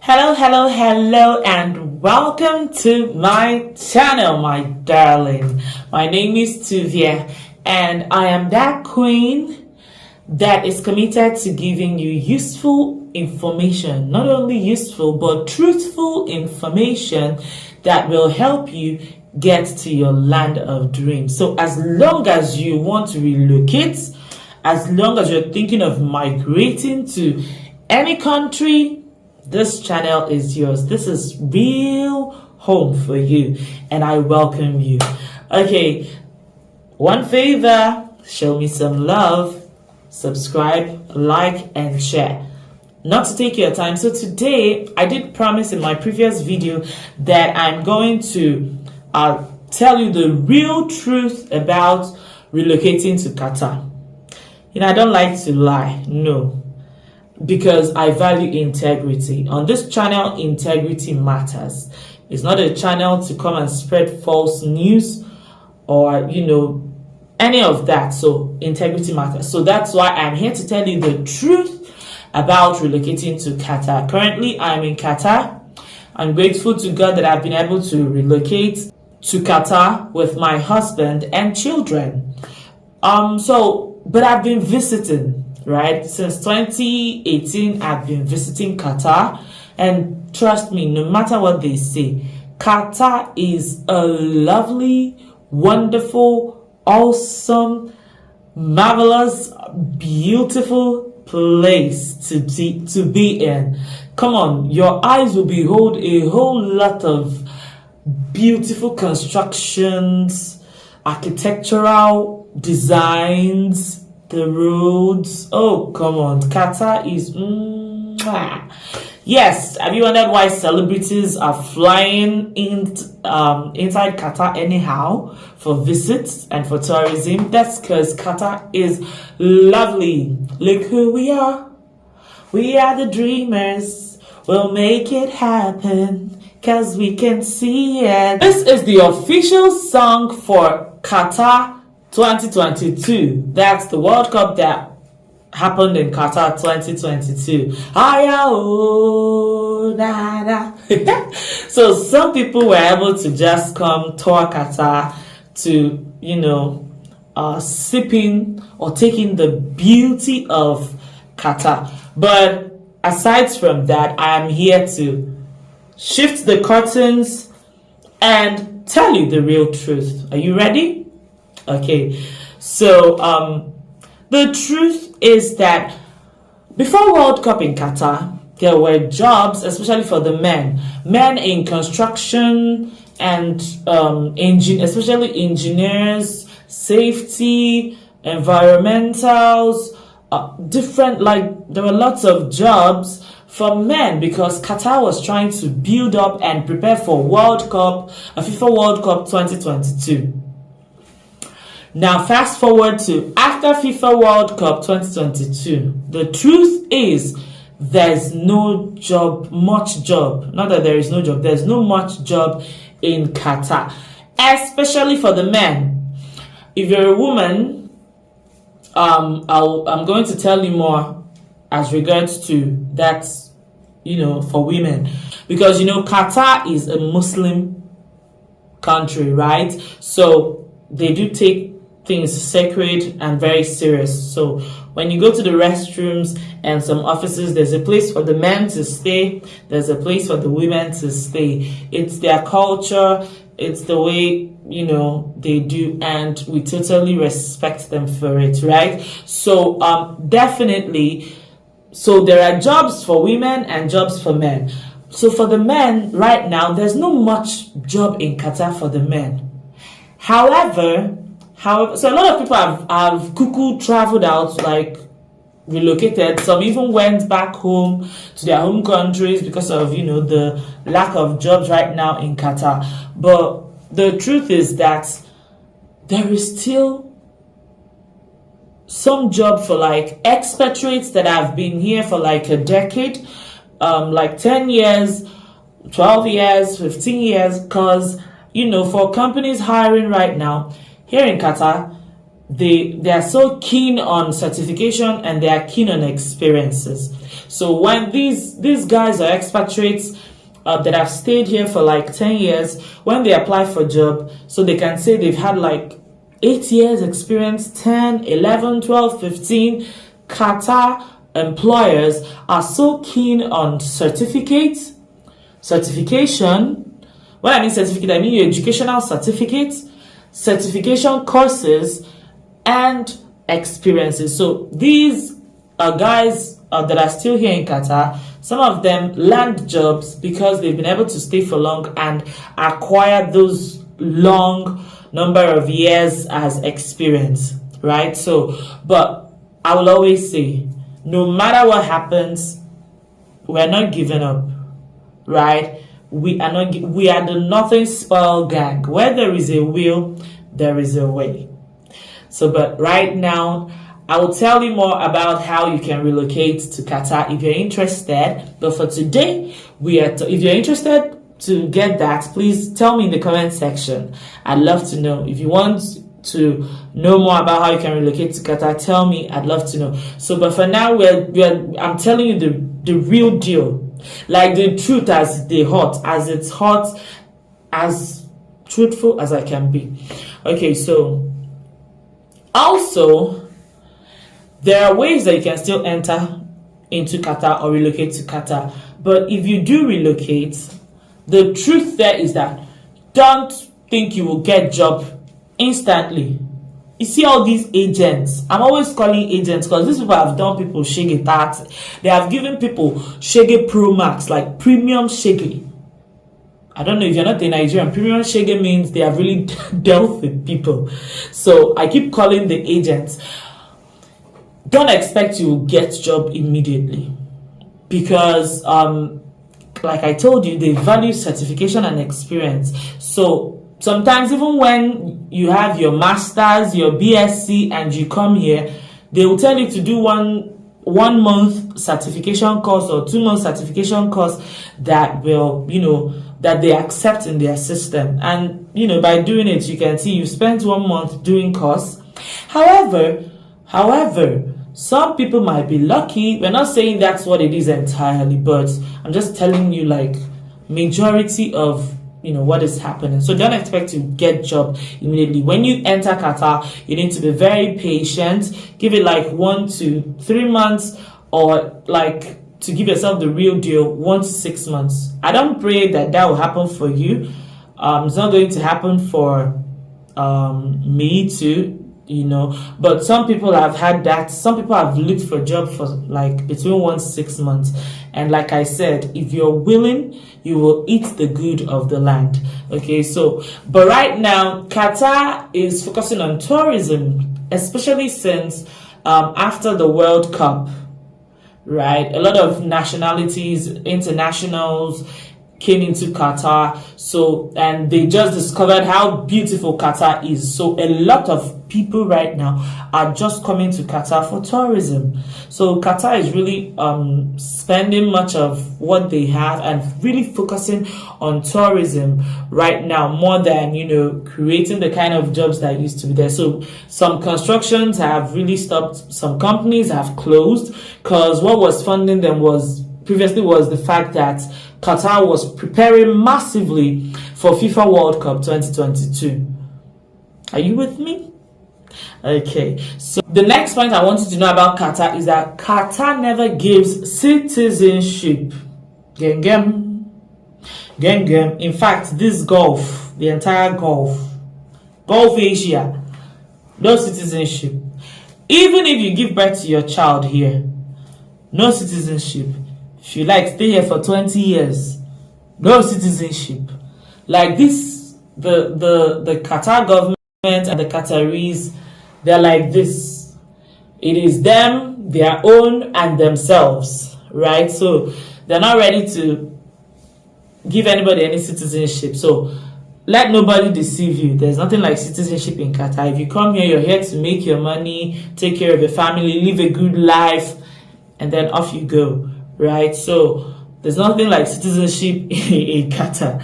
Hello, and welcome to my channel, my darling. My name is Tuvia, and I am that queen that is committed to giving you useful information, not only useful, but truthful information that will help you get to your land of dreams. So as long as you want to relocate, as long as you're thinking of migrating to any country, this channel is yours. This is real home for you, and I welcome you. Okay, one favor, show me some love, subscribe, like, and share. Not to take your time. So today, I did promise in my previous video that I'm going to tell you the real truth about relocating to Qatar. I don't like to lie, no. Because I value integrity. On this channel, integrity matters. It's not a channel to come and spread false news or, any of that. So integrity matters. So that's why I'm here to tell you the truth about relocating to Qatar. Currently, I'm in Qatar. I'm grateful to God that I've been able to relocate to Qatar with my husband and children. But I've been visiting. Right? Since 2018, I've been visiting Qatar, and trust me, no matter what they say, Qatar is a lovely, wonderful, awesome, marvelous, beautiful place to be in. Come on, your eyes will behold a whole lot of beautiful constructions, architectural designs, the roads. Oh, come on. Qatar is... Yes. Have you wondered why celebrities are flying inside Qatar anyhow for visits and for tourism? That's because Qatar is lovely. Look who we are. We are the dreamers. We'll make it happen because we can see it. This is the official song for Qatar 2022. That's the World Cup that happened in Qatar 2022. So some people were able to just come tour Qatar to, sipping or taking the beauty of Qatar. But aside from that, I am here to shift the curtains and tell you the real truth. Are you ready? Okay, so the truth is that before World Cup in Qatar, there were jobs, especially for the men in construction and especially engineers, safety, environmentals, there were lots of jobs for men because Qatar was trying to build up and prepare for FIFA World Cup 2022. Now, fast forward to after FIFA World Cup 2022. The truth is, there's no much job. Not that there is no job. There's no much job in Qatar, especially for the men. If you're a woman, I'm going to tell you more as regards to that, for women. Because, Qatar is a Muslim country, right? So they do take things sacred and very serious. So when you go to the restrooms and some offices, there's a place for the men to stay, there's a place for the women to stay. It's their culture, it's the way they do, and we totally respect them for it, right? So definitely, so there are jobs for women and jobs for men. So for the men right now, there's not much job in Qatar for the men. However, so a lot of people have cuckoo traveled out, like relocated. Some even went back home to their home countries because of, the lack of jobs right now in Qatar. But the truth is that there is still some job for like expatriates that have been here for like a decade, like 10 years, 12 years, 15 years, because, for companies hiring right now, here in Qatar, they are so keen on certification and they are keen on experiences. So when these guys are expatriates that have stayed here for like 10 years, when they apply for a job, so they can say they've had like 8 years experience, 10, 11, 12, 15. Qatar employers are so keen on certification. When I mean certificate, I mean your educational certificates, certification courses, and experiences. So these guys that are still here in Qatar, some of them land jobs because they've been able to stay for long and acquire those long number of years as experience, right? So, but I will always say, no matter what happens, we're not giving up, right? We are the nothing spoil gang. Where there is a will, there is a way. So, but right now, I will tell you more about how you can relocate to Qatar if you're interested. But for today, if you're interested to get that, please tell me in the comment section. I'd love to know. If you want to know more about how you can relocate to Qatar, tell me. I'd love to know. So, but for now, I'm telling you the real deal, like the truth as it's hot, as truthful as I can be. Okay, so also there are ways that you can still enter into Qatar or relocate to Qatar. But if you do relocate, the truth there is that don't think you will get job instantly. You see all these agents, I'm always calling agents because these people have done people shege that. They have given people shege pro max, like premium shege. I don't know if you're not a Nigerian. Premium shege means they have really dealt with people. So I keep calling the agents. Don't expect you will get job immediately because like I told you, they value certification and experience. So sometimes even when you have your masters, your BSc, and you come here, they will tell you to do one month certification course or 2 month certification course that will, that they accept in their system. And, by doing it, you can see you spent 1 month doing course. However, some people might be lucky. We're not saying that's what it is entirely, but I'm just telling you like majority of what is happening. So don't expect to get job immediately. When you enter Qatar, you need to be very patient. Give it like 1 to 3 months, or like to give yourself the real deal, 1 to 6 months. I don't pray that will happen for you. It's not going to happen for me too. But some people have had that. Some people have looked for a job for like between 1 to 6 months. And like I said, if you're willing, you will eat the good of the land. Okay, so, but right now, Qatar is focusing on tourism, especially since after the World Cup, right? A lot of nationalities, internationals came into Qatar. So, and they just discovered how beautiful Qatar is. So a lot of people right now are just coming to Qatar for tourism. So Qatar is really spending much of what they have and really focusing on tourism right now, more than creating the kind of jobs that used to be there. So some constructions have really stopped, some companies have closed, because what was funding them previously was the fact that Qatar was preparing massively for FIFA World Cup 2022. Are you with me? Okay, so the next point I want you to know about Qatar is that Qatar never gives citizenship. Gengem. In fact, this Gulf, the entire Gulf Asia, no citizenship. Even if you give birth to your child here, no citizenship. If you stay here for 20 years, no citizenship. Like this, the Qatar government and the Qataris, they're like this. It is them, their own, and themselves, right? So they're not ready to give anybody any citizenship. So let nobody deceive you. There's nothing like citizenship in Qatar. If you come here, you're here to make your money, take care of your family, live a good life, and then off you go, right? So there's nothing like citizenship in Qatar.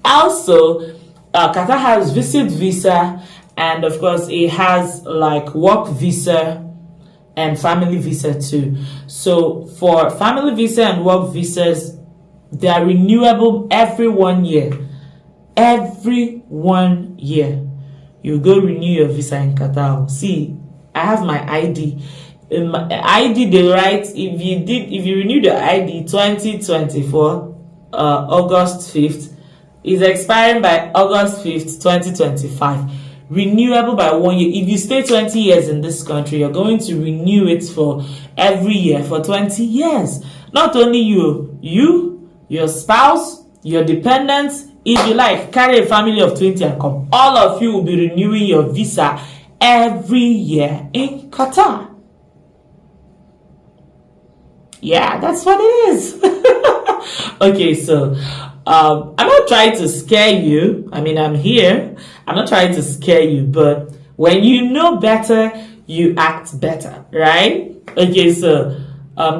Also, Qatar has visit visa and of course it has like work visa and family visa too. So for family visa and work visas, they are renewable every 1 year. Every 1 year, you go renew your visa in Qatar. See, I have my ID. In my ID, they write if you renew the ID 2024 August 5th, is expiring by August 5th, 2025. Renewable by 1 year. If you stay 20 years in this country, you're going to renew it for every year for 20 years. Not only you, your spouse, your dependents, if you like, carry a family of 20 and come. All of you will be renewing your visa every year in Qatar. Yeah, that's what it is. Okay, so I'm not trying to scare you. I mean, I'm here. I'm not trying to scare you, but when you know better, you act better, right? Okay, so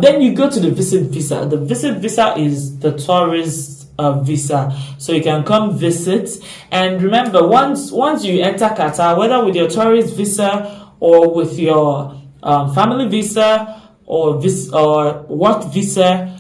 then you go to the visit visa. The visit visa is the tourist visa, so you can come visit. And remember, once you enter Qatar, whether with your tourist visa or with your family visa or work visa,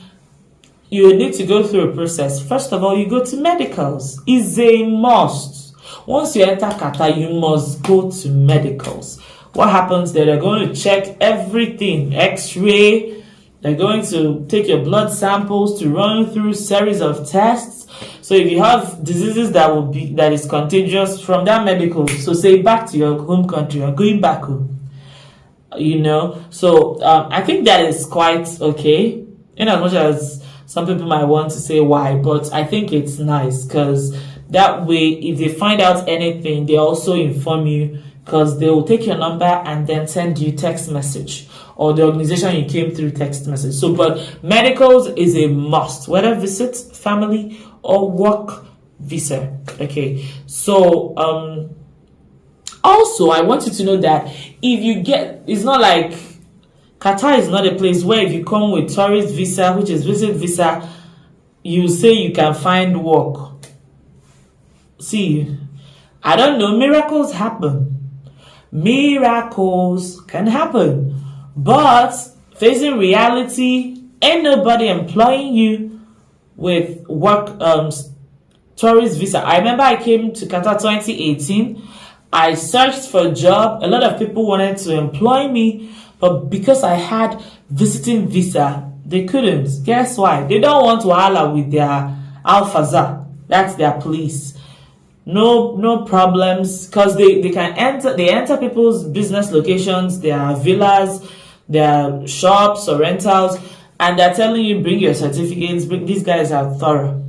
you need to go through a process. First of all, you go to medicals. It's a must. Once you enter Qatar, you must go to medicals. What happens there? They're going to check everything, x-ray. They're going to take your blood samples to run through series of tests. So if you have diseases that is contagious from that medical, so say back to your home country or going back home, So I think that is quite okay. In as much as some people might want to say why, but I think it's nice because that way, if they find out anything, they also inform you, because they will take your number and then send you text message, or the organization you came through text message. So, but medicals is a must, whether visit, family, or work visa. Okay. So, also, I want you to know that it's not like Qatar is not a place where if you come with tourist visa, which is visit visa, you say you can find work. See, I don't know, miracles happen. Miracles can happen. But facing reality, ain't nobody employing you with work tourist visa. I remember I came to Qatar 2018. I searched for a job. A lot of people wanted to employ me, but because I had visiting visa, they couldn't. Guess why? They don't want to holler with their Al-Fazar. That's their police. No problems, because they enter people's business locations, their villas, their shops or rentals, and they're telling you bring your certificates. These guys are thorough.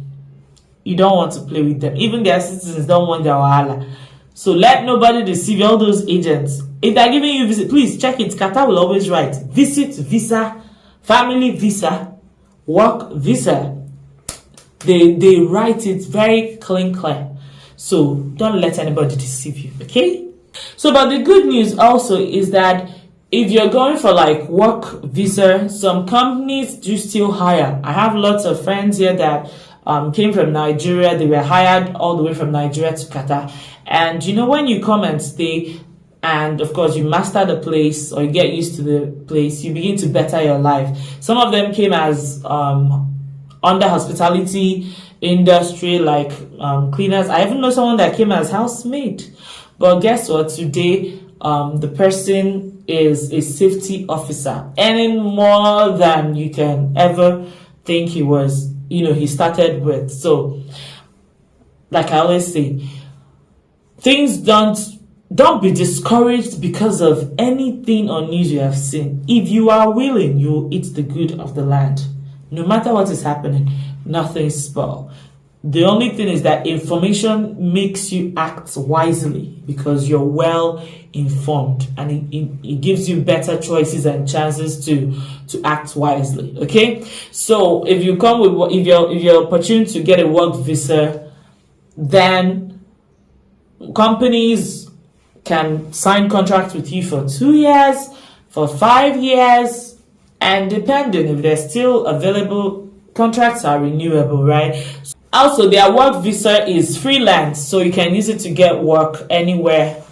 You don't want to play with them. Even their citizens don't want their wahala. So let nobody deceive you, all those agents. If they're giving you visit, please check it. Qatar will always write visit visa, family visa, work visa. They write it very clear. So don't let anybody deceive you, okay? So, but the good news also is that if you're going for like work visa, some companies do still hire. I have lots of friends here that came from Nigeria. They were hired all the way from Nigeria to Qatar. And when you come and stay, and of course you master the place or you get used to the place, you begin to better your life. Some of them came as under hospitality industry, like cleaners. I even know someone that came as housemaid. But guess what? Today, the person is a safety officer, earning more than you can ever think he was. He started with. So, like I always say, things don't be discouraged because of anything or news you have seen. If you are willing, you will eat the good of the land. No matter what is happening, nothing is spoiled. The only thing is that information makes you act wisely because you're well informed, and it gives you better choices and chances to act wisely. Okay, so if you come with if you're opportune to get a work visa, then companies can sign contracts with you for 2 years, for 5 years, and depending if they're still available, contracts are renewable, right? Also, their work visa is freelance, so you can use it to get work anywhere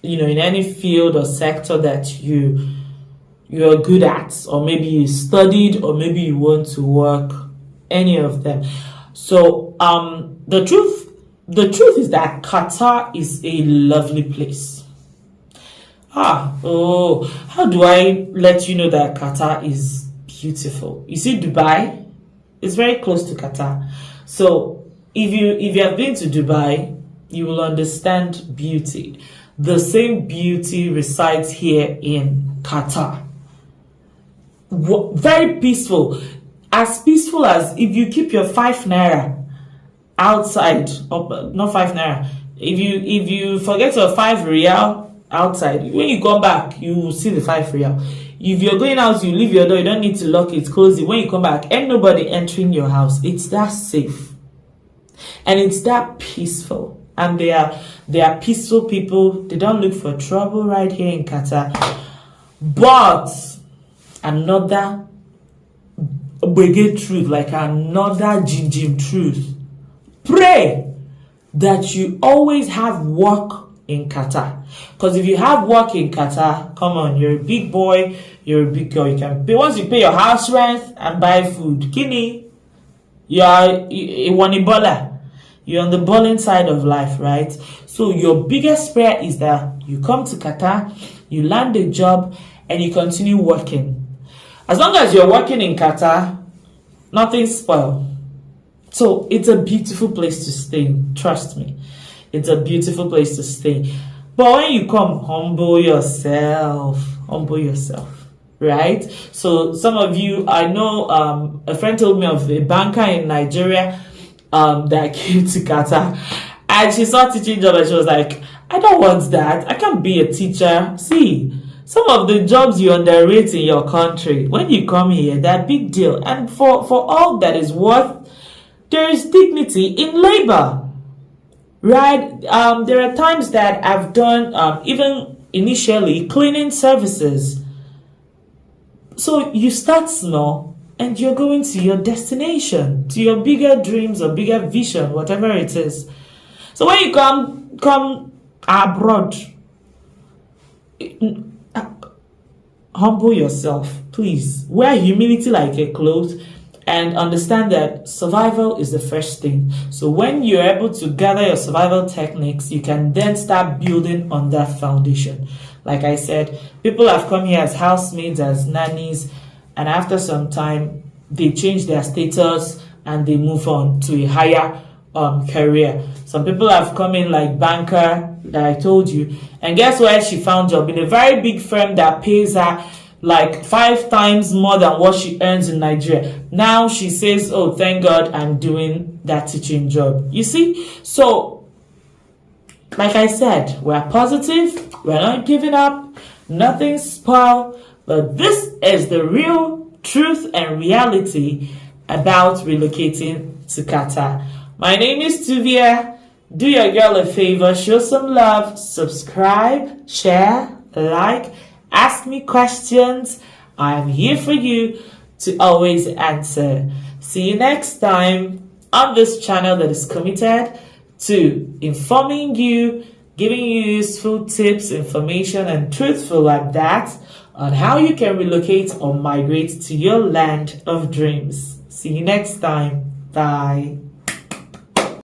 in any field or sector that you're good at, or maybe you studied, or maybe you want to work, any of them. So the truth is that Qatar is a lovely place. How do I let you know that Qatar is beautiful? You see, Dubai is very close to Qatar. So if you have been to Dubai, you will understand beauty. The same beauty resides here in Qatar. Very peaceful. As peaceful as if you keep your 5 naira outside, not 5 naira. If you forget your 5 riyal outside, when you come back, you will see the 5 riyal. If you're going out, you leave your door, you don't need to lock it, close it. When you come back, ain't nobody entering your house. It's that safe. And it's that peaceful. And they are peaceful people. They don't look for trouble right here in Qatar. But another big truth, like another Jim truth. Pray that you always have work in Qatar. Because if you have work in Qatar, come on, you're a big boy, you're a big girl. You can pay, once you pay your house rent and buy food, Kini, you're a wanibola. You're on the balling side of life, right? So your biggest prayer is that you come to Qatar, you land a job, and you continue working. As long as you're working in Qatar, nothing's spoiled. So it's a beautiful place to stay. Trust me. It's a beautiful place to stay. But when you come, humble yourself. Humble yourself. Right? So some of you, I know a friend told me of a banker in Nigeria that came to Qatar. And she saw teaching job and she was like, I don't want that. I can't be a teacher. See, some of the jobs you underrate in your country, when you come here, they're a big deal. And for all that is worth, there is dignity in labor. Right? There are times that I've done, even initially, cleaning services. So you start small and you're going to your destination, to your bigger dreams or bigger vision, whatever it is. So when you come abroad, humble yourself, please. Wear humility like a cloth and understand that survival is the first thing. So when you're able to gather your survival techniques, you can then start building on that foundation. Like I said, people have come here as housemaids, as nannies, and after some time, they change their status and they move on to a higher career. Some people have come in like banker that I told you, and guess where she found job? In a very big firm that pays her like 5 times more than what she earns in Nigeria. Now she says, oh, thank God I'm doing that teaching job. You see? So, like I said, we're positive, we're not giving up, nothing's spoiled, but this is the real truth and reality about relocating to Qatar. My name is Tuvia. Do your girl a favor, show some love, subscribe, share, like, ask me questions. I'm here for you to always answer. See you next time on this channel that is committed to informing you, giving you useful tips, information, and truthful at that on how you can relocate or migrate to your land of dreams. See you next time. Bye.